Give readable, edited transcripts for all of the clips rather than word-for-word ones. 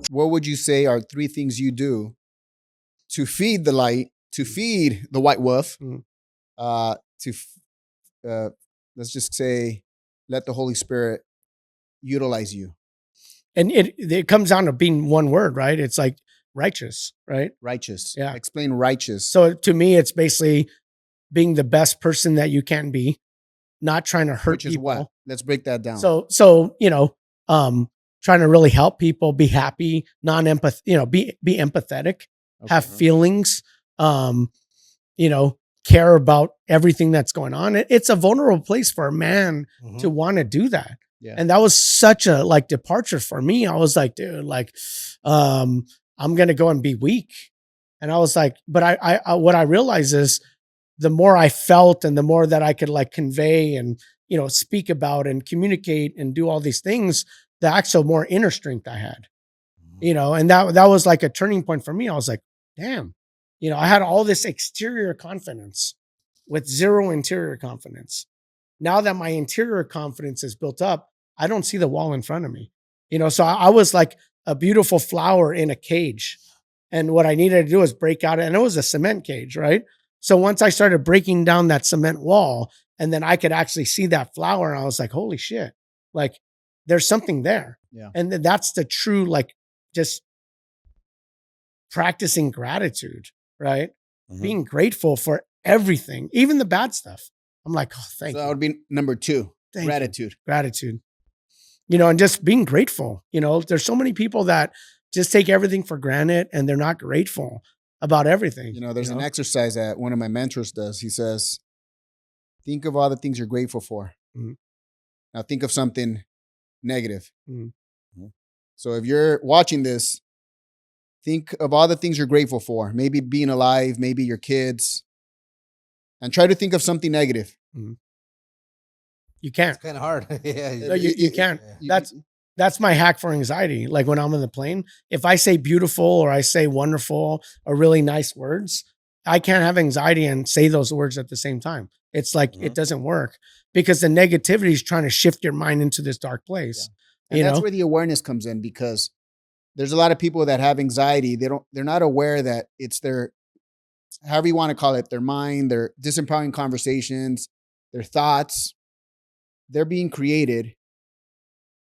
what would you say are 3 things you do to feed the light, to feed the white wolf, Mm. to let's just say, let the Holy Spirit utilize you? And it comes down to being one word, right? It's like righteous, right? Righteous. Yeah. Explain righteous. So to me, it's basically being the best person that you can be, not trying to hurt Which is people. what? Let's break that down. So trying to really help people, be happy, be empathetic, have feelings, care about everything that's going on. It's a vulnerable place for a man to want to do that. Yeah. And that was such a departure for me. I was like, dude, I'm going to go and be weak. And I was like, but I what I realized is the more I felt and the more that I could convey and, speak about and communicate and do all these things, the actual more inner strength I had, and that was like a turning point for me. I was like, damn, I had all this exterior confidence with zero interior confidence. Now that my interior confidence is built up, I don't see the wall in front of me, so I was like a beautiful flower in a cage. And what I needed to do was break out, and it was a cement cage, right? So once I started breaking down that cement wall, and then I could actually see that flower, and I was like, holy shit, there's something there. Yeah. And that's the true, just practicing gratitude, right? Mm-hmm. Being grateful for everything, even the bad stuff. I'm like, oh, thank you. So that would be number 2, gratitude. Gratitude. And just being grateful. There's so many people that just take everything for granted and they're not grateful about everything. There's an exercise that one of my mentors does. He says, think of all the things you're grateful for. Mm-hmm. Now think of something negative. Mm-hmm. So if you're watching this, think of all the things you're grateful for. Maybe being alive, maybe your kids, and try to think of something negative. Mm-hmm. You can't. It's kind of hard. Yeah, no, you can't. That's my hack for anxiety. Like when I'm on the plane, if I say beautiful or I say wonderful or really nice words, I can't have anxiety and say those words at the same time. It's like it doesn't work because the negativity is trying to shift your mind into this dark place. Yeah. And that's where the awareness comes in, because there's a lot of people that have anxiety. They're not aware that it's their, however you want to call it, their mind, their disempowering conversations, their thoughts. They're being created.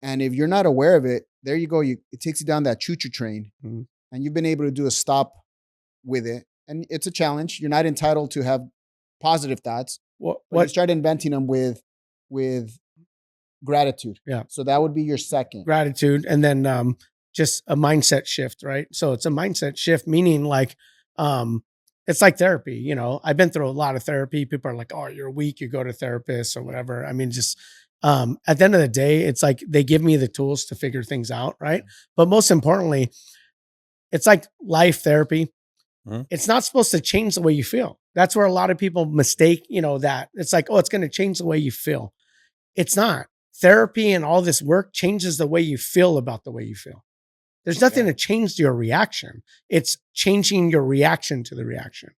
And if you're not aware of it, there you go. It takes you down that choo-choo train. Mm-hmm. And you've been able to do a stop with it. And it's a challenge. You're not entitled to have positive thoughts. But you start inventing them with gratitude. Yeah. So that would be your second. Gratitude. And then just a mindset shift, right? So it's a mindset shift, meaning it's like therapy. I've been through a lot of therapy. People are like, oh, you're weak, you go to therapists or whatever. I mean, just at the end of the day, it's like they give me the tools to figure things out, right? But most importantly, it's like life therapy. Mm-hmm. It's not supposed to change the way you feel. That's where a lot of people mistake, that. It's like, oh, it's going to change the way you feel. It's not. Therapy and all this work changes the way you feel about the way you feel. There's nothing to change your reaction. It's changing your reaction to the reaction.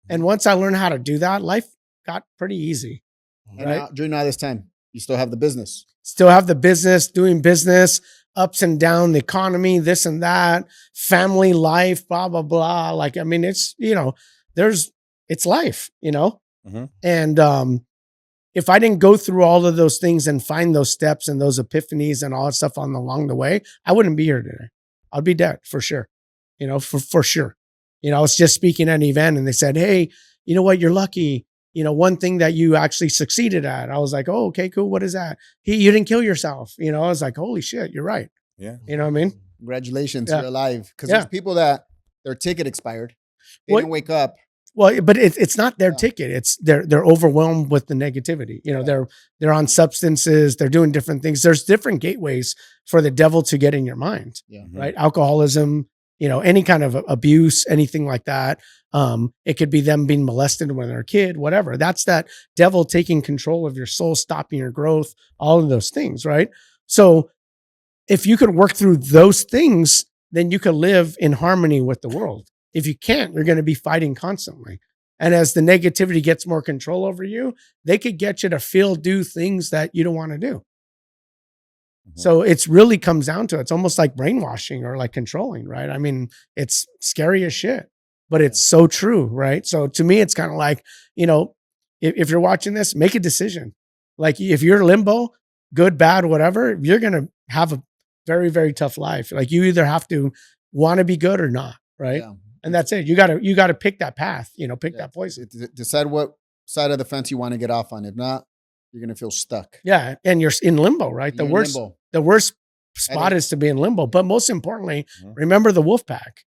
And once I learned how to do that, life got pretty easy. And right? During all this time, you still have the business. Still have the business, doing business, ups and down, the economy, this and that, family life, blah, blah, blah. It's, it's life, Mm-hmm. And if I didn't go through all of those things and find those steps and those epiphanies and all that stuff along the way, I wouldn't be here today. I'd be dead for sure. For sure. I was just speaking at an event and they said, hey, you know what? You're lucky. One thing that you actually succeeded at. I was like, oh, okay, cool. What is that? You didn't kill yourself. I was like, holy shit, you're right. Yeah. You know what I mean? Congratulations, you're alive. Because there's people that their ticket expired. They didn't wake up. Well, but it's not their ticket. It's they're overwhelmed with the negativity. They're on substances. They're doing different things. There's different gateways for the devil to get in your mind. Yeah. Right. Alcoholism. Any kind of abuse, anything like that. It could be them being molested when they're a kid, whatever. That's that devil taking control of your soul, stopping your growth, all of those things. Right. So if you could work through those things, then you could live in harmony with the world. If you can't, you're going to be fighting constantly. And as the negativity gets more control over you, they could get you to do things that you don't want to do. So it's really comes down to, it's almost like brainwashing or like controlling, right? I mean, it's scary as shit, but it's so true, right? So to me, it's kind of like, if you're watching this, make a decision. Like if you're limbo, good, bad, whatever, you're going to have a very, very tough life. Like you either have to want to be good or not, right? Yeah. And that's it. You got to pick that path, pick that poison. Decide what side of the fence you want to get off on. If not, you're gonna feel stuck. Yeah, and you're in limbo, right? The worst spot is to be in limbo. But most importantly, remember the wolf pack.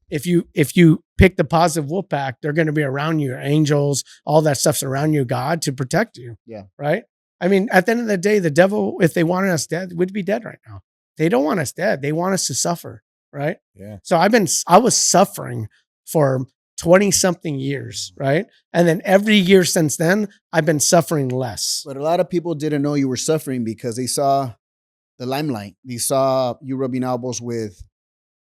If you pick the positive wolf pack, they're going to be around you, angels, all that stuff's around you, God, to protect you. Yeah. Right. I mean, at the end of the day, the devil, if they wanted us dead, we'd be dead right now. They don't want us dead. They want us to suffer. Right. Yeah. So I was suffering for 20 something years. Right. And then every year since then, I've been suffering less. But a lot of people didn't know you were suffering because they saw the limelight. They saw you rubbing elbows with,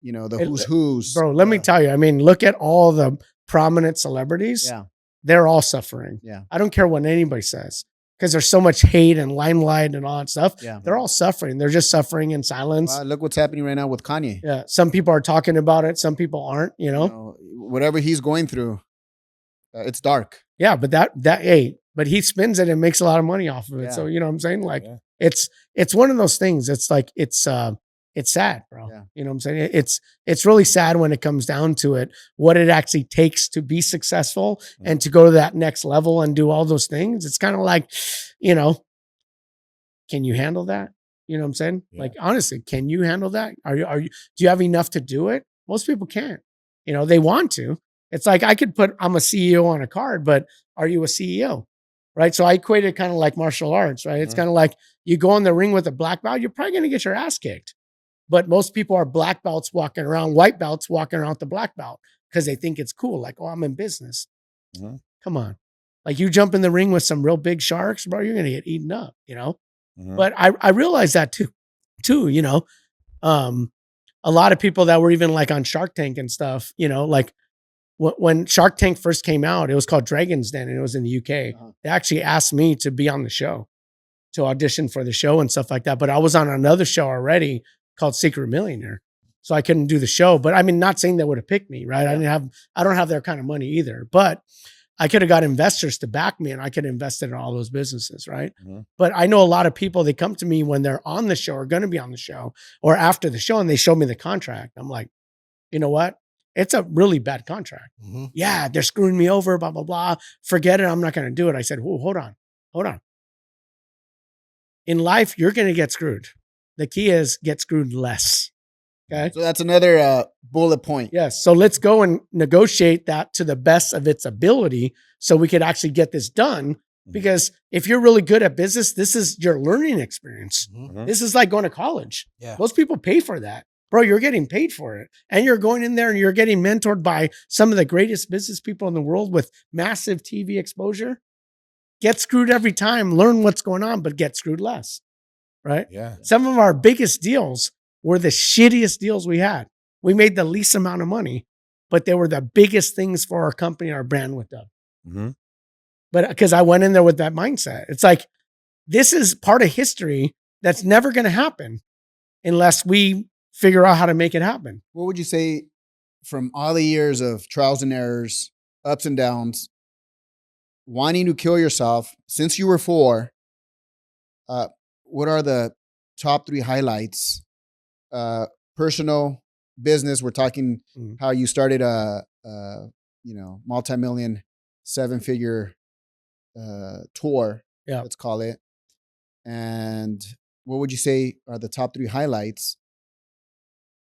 who's who's. Bro, let me tell you. I mean, look at all the prominent celebrities. Yeah. They're all suffering. Yeah. I don't care what anybody says because there's so much hate and limelight and all that stuff. Yeah. They're all suffering. They're just suffering in silence. Look what's happening right now with Kanye. Yeah. Some people are talking about it. Some people aren't, whatever he's going through, it's dark. Yeah. But but he spins it and makes a lot of money off of it. Yeah. So, you know what I'm saying? Like it's one of those things. It's like, it's sad, bro. Yeah. You know what I'm saying? It's really sad when it comes down to it, what it actually takes to be successful and to go to that next level and do all those things. It's kind of like, can you handle that? You know what I'm saying? Yeah. Like, honestly, can you handle that? Do you have enough to do it? Most people can't, they want to. It's like, I'm a CEO on a card, but are you a CEO? Right. So I equate it kind of like martial arts, right? It's kind of like you go in the ring with a black belt, you're probably going to get your ass kicked. But most people are black belts walking around, white belts walking around with the black belt because they think it's cool. Like, oh, I'm in business. Come on. Like you jump in the ring with some real big sharks, bro, you're going to get eaten up, But I realized that too, a lot of people that were even like on Shark Tank and stuff, like when Shark Tank first came out, it was called Dragon's Den and it was in the UK. They actually asked me to be on the show, to audition for the show and stuff like that. But I was on another show already called Secret Millionaire. So I couldn't do the show, but I mean, not saying they would have picked me, right? Yeah. I don't have their kind of money either, but I could have got investors to back me and I could have invested in all those businesses, right? But I know a lot of people, they come to me when they're on the show or going to be on the show or after the show and they show me the contract. I'm like, you know what? It's a really bad contract. Yeah, they're screwing me over, blah, blah, blah. Forget it. I'm not going to do it. I said, whoa, hold on. In life, you're going to get screwed. The key is get screwed less. Okay. So that's another bullet point. Yes. So let's go and negotiate that to the best of its ability so we could actually get this done. Because if you're really good at business, this is your learning experience. This is like going to college. Yeah. Most people pay for that. Bro, you're getting paid for it. And you're going in there and you're getting mentored by some of the greatest business people in the world with massive TV exposure. Get screwed every time. Learn what's going on, but get screwed less. Right? Yeah. Some of our biggest deals were the shittiest deals we had. We made the least amount of money, but they were the biggest things for our company, our brand went up. But because I went in there with that mindset, it's like, this is part of history that's never going to happen unless we figure out how to make it happen. What would you say from all the years of trials and errors, ups and downs, wanting to kill yourself since you were 4, what are the top 3 highlights? Personal, business. We're talking how you started a multi-million, 7-figure tour. Yeah, let's call it. And what would you say are the top 3 highlights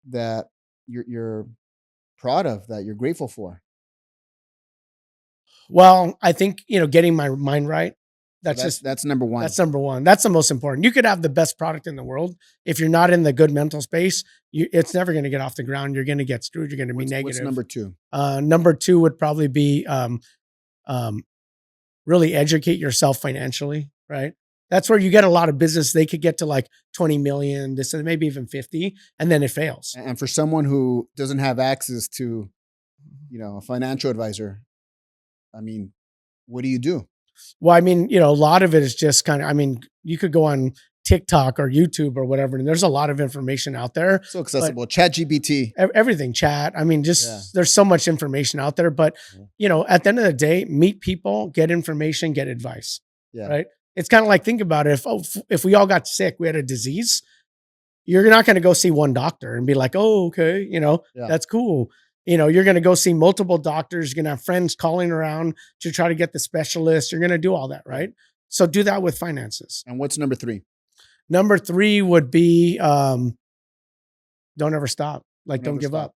that you're proud of, that you're grateful for? Well, I think getting my mind right. That's number 1. That's number 1. That's the most important. You could have the best product in the world. If you're not in the good mental space, it's never going to get off the ground. You're going to get screwed. You're going to be negative. What's number 2? Number 2 would probably be really educate yourself financially, right? That's where you get a lot of business. They could get to like 20 million, this and maybe even 50, and then it fails. And for someone who doesn't have access to, a financial advisor, I mean, what do you do? Well, I mean, a lot of it is just kind of, you could go on TikTok or YouTube or whatever. And there's a lot of information out there. So accessible. Chat GPT. Everything, chat. I mean, just there's so much information out there. But, you know, at the end of the day, meet people, get information, get advice. Yeah. Right. It's kind of like, think about it. If we all got sick, we had a disease, you're not going to go see one doctor and be like, oh, okay, you know, that's cool. You know, you're going to go see multiple doctors. You're going to have friends calling around to try to get the specialist. You're going to do all that, right? So do that with finances. And what's number 3? Number 3 would be, don't ever stop. Like, don't give up.